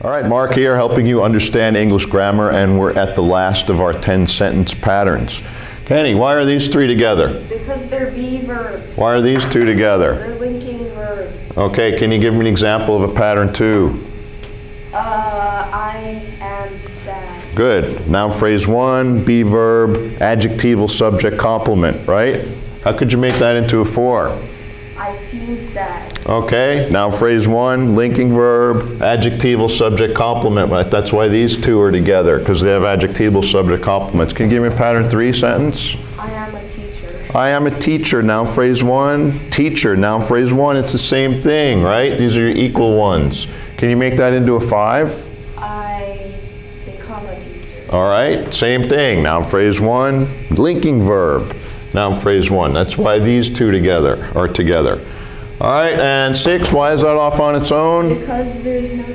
All right, Mark here, helping you understand English grammar, and we're at the last of our 10-sentence patterns. Kenny, why are these three together? Because they're be verbs. Why are these two together? They're linking verbs. Okay, can you give me an example of a pattern 2? I am sad. Good. Noun phrase 1, be verb, adjectival subject complement, right? How could you make that into a 4? I seem sad. Okay, noun phrase 1, linking verb, adjectival subject complement. Right? That's why these two are together, because they have adjectival subject complements. Can you give me a pattern 3 sentence? I am a teacher. I am a teacher, noun phrase 1. Teacher, noun phrase 1, it's the same thing, right? These are your equal ones. Can you make that into a 5? I become a teacher. All right, same thing, noun phrase 1, linking verb, noun phrase 1. That's why these two are together. All right, and 6, why is that off on its own? Because there's no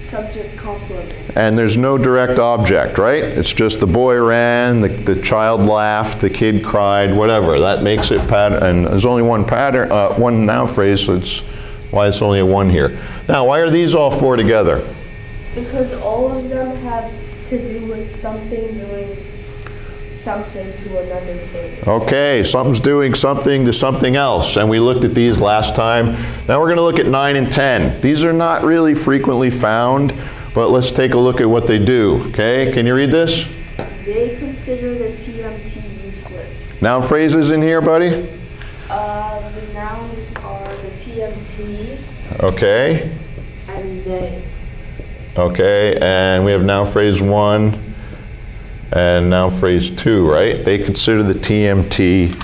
subject complement. And there's no direct object, right? It's just the boy ran, the child laughed, the kid cried, whatever. That makes it pattern, and there's only one pattern, one noun phrase, so it's why it's only a 1 here. Now, why are these all 4 together? Because all of them have to do with something doing something to another thing. Okay, something's doing something to something else, and we looked at these last time. Now we're going to look at 9 and 10. These are not really frequently found, but let's take a look at what they do. Okay, can you read this? They consider the TMT useless. Noun phrases in here, buddy? The nouns are the TMT Okay. and they. Okay, and we have noun phrase 1 and noun phrase 2, right? They consider the TMT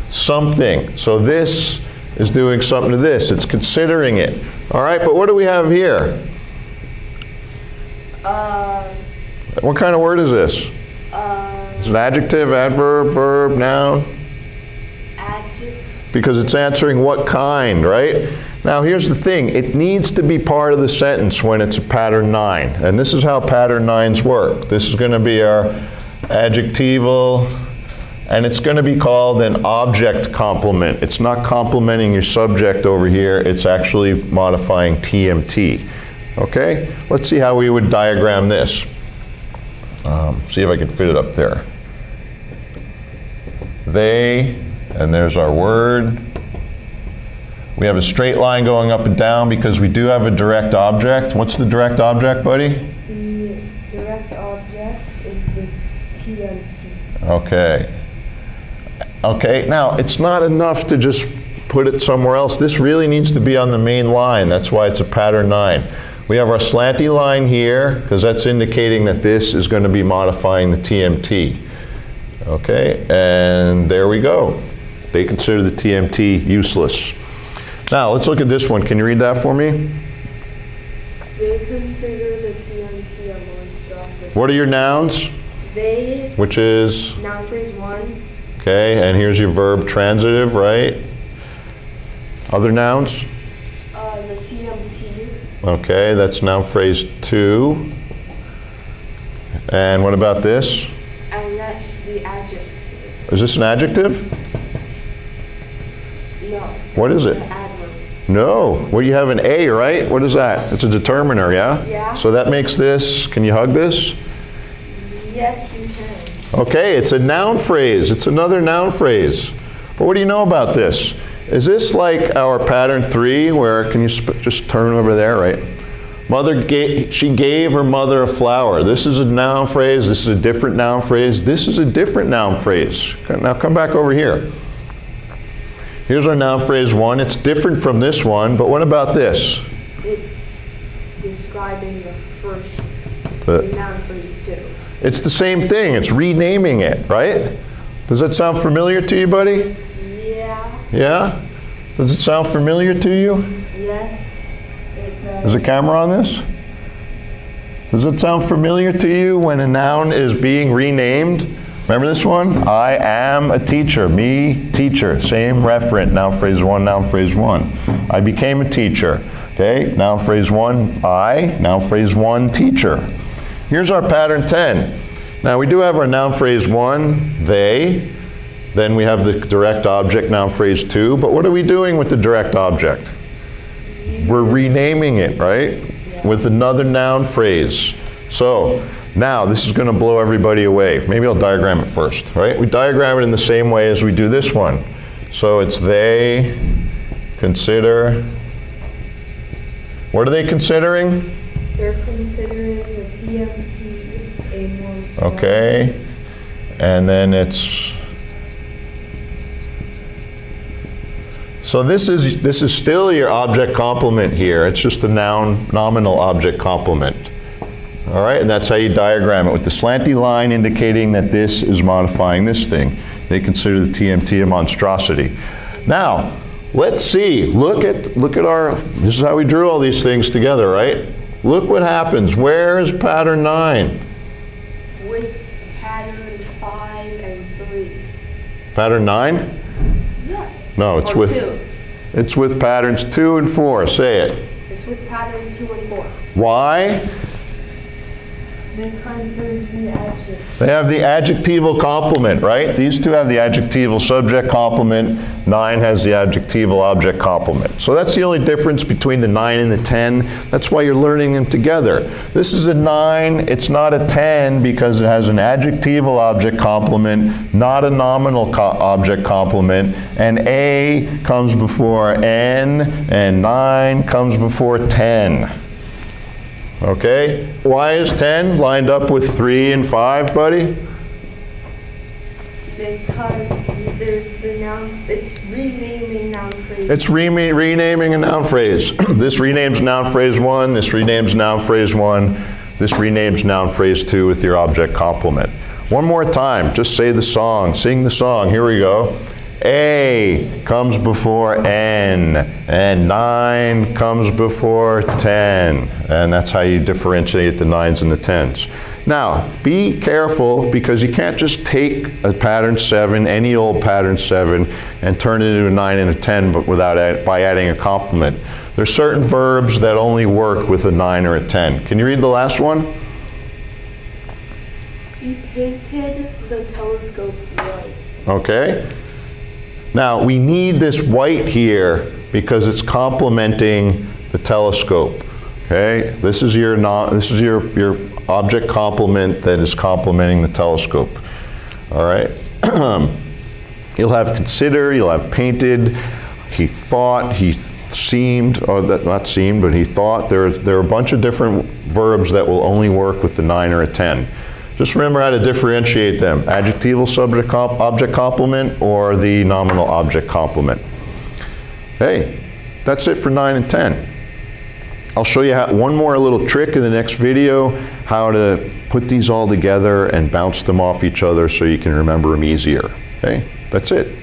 something. So this is doing something to this. It's considering it. All right, but what do we have here? What kind of word is this? Is it adjective, adverb, verb, noun? Adjective. Because it's answering what kind, right? Now here's the thing, it needs to be part of the sentence when it's a pattern 9. And this is how pattern 9s work. This is going to be our adjectival, and it's going to be called an object complement. It's not complementing your subject over here, it's actually modifying TMT. Okay? Let's see how we would diagram this. See if I can fit it up there. They, and there's our word. We have a straight line going up and down because we do have a direct object. What's the direct object, buddy? The direct object is the TMT. Okay. Okay, now it's not enough to just put it somewhere else. This really needs to be on the main line. That's why it's a pattern 9. We have our slanty line here because that's indicating that this is going to be modifying the TMT. Okay, and there we go. They consider the TMT useless. Now, let's look at this one. Can you read that for me? They consider the TMT a monstrosity. What are your nouns? They, Which is, noun phrase 1, okay, and here's your verb transitive, right? Other nouns? the TMT, Okay, that's noun phrase 2. And what about this? and that's the adjective. Is this an adjective? No. What is it? The adverb. No. Well, you have an A, right? What is that? It's a determiner, yeah? Yeah. So that makes this, can you hug this? Yes, you can. Okay, it's a noun phrase. It's another noun phrase. But what do you know about this? Is this like our pattern 3 where, can you just turn over there, right? She gave her mother a flower. This is a noun phrase. This is a different noun phrase. This is a different noun phrase. Now come back over here. Here's our noun phrase 1. It's different from this one, but what about this? It's describing the first The- noun phrase 2. It's the same thing. It's renaming it, right? Does that sound familiar to you, buddy? Yeah. Yeah? Does it sound familiar to you? Yes. It does. Is the camera on this? Does it sound familiar to you when a noun is being renamed? Remember this one? I am a teacher. Me, teacher. Same referent. Noun phrase 1, noun phrase 1. I became a teacher. Okay? Noun phrase 1, I. Noun phrase 1, teacher. Here's our pattern 10. Now we do have our noun phrase 1, they. Then we have the direct object, noun phrase 2. But what are we doing with the direct object? We're renaming it, right? With another noun phrase. So now this is going to blow everybody away. Maybe I'll diagram it first, right? We diagram it in the same way as we do this one. So it's they consider. What are they considering? They're considering the TMT A1. Okay. And then it's. So this is still your object complement here. It's just a nominal object complement. All right, and that's how you diagram it with the slanty line indicating that this is modifying this thing. They consider the TMT a monstrosity. Now, let's see. Look at our. This is how we drew all these things together, right? Look what happens. Where is pattern 9? With pattern 5 and 3. Pattern 9? Yeah. No, it's Or with 2. it's with patterns 2 and 4. Say it. It's with patterns 2 and 4. Why? Because there's the adjective. They have the adjectival complement, right? These two have the adjectival subject complement. 9 has the adjectival object complement. So that's the only difference between the 9 and the 10. That's why you're learning them together. This is a 9. It's not a 10 because it has an adjectival object complement, not a nominal object complement. And A comes before N, and 9 comes before 10. Okay? Why is 10 lined up with 3 and 5, buddy? Because there's the noun, it's renaming noun phrase. It's renaming a noun phrase. This renames noun phrase 1, this renames noun phrase 1, this renames noun phrase 2 with your object complement. One more time, just say the song, sing the song. Here we go. A comes before N, and 9 comes before 10. And that's how you differentiate the 9s and the 10s. Now, be careful because you can't just take a pattern 7, any old pattern 7, and turn it into a 9 and a 10 but by adding a complement. There's certain verbs that only work with a 9 or a 10. Can you read the last one? He painted the telescope white. Okay. Now, we need this white here because it's complementing the telescope. Okay? This is your object complement that is complementing the telescope. All right? You'll have consider, you'll have painted, he thought, he seemed, or that not seemed, but he thought. There are a bunch of different verbs that will only work with the 9 or a 10. Just remember how to differentiate them. Adjectival subject object complement or the nominal object complement. Hey, that's it for 9 and 10. I'll show you one more little trick in the next video, how to put these all together and bounce them off each other so you can remember them easier. Okay, that's it.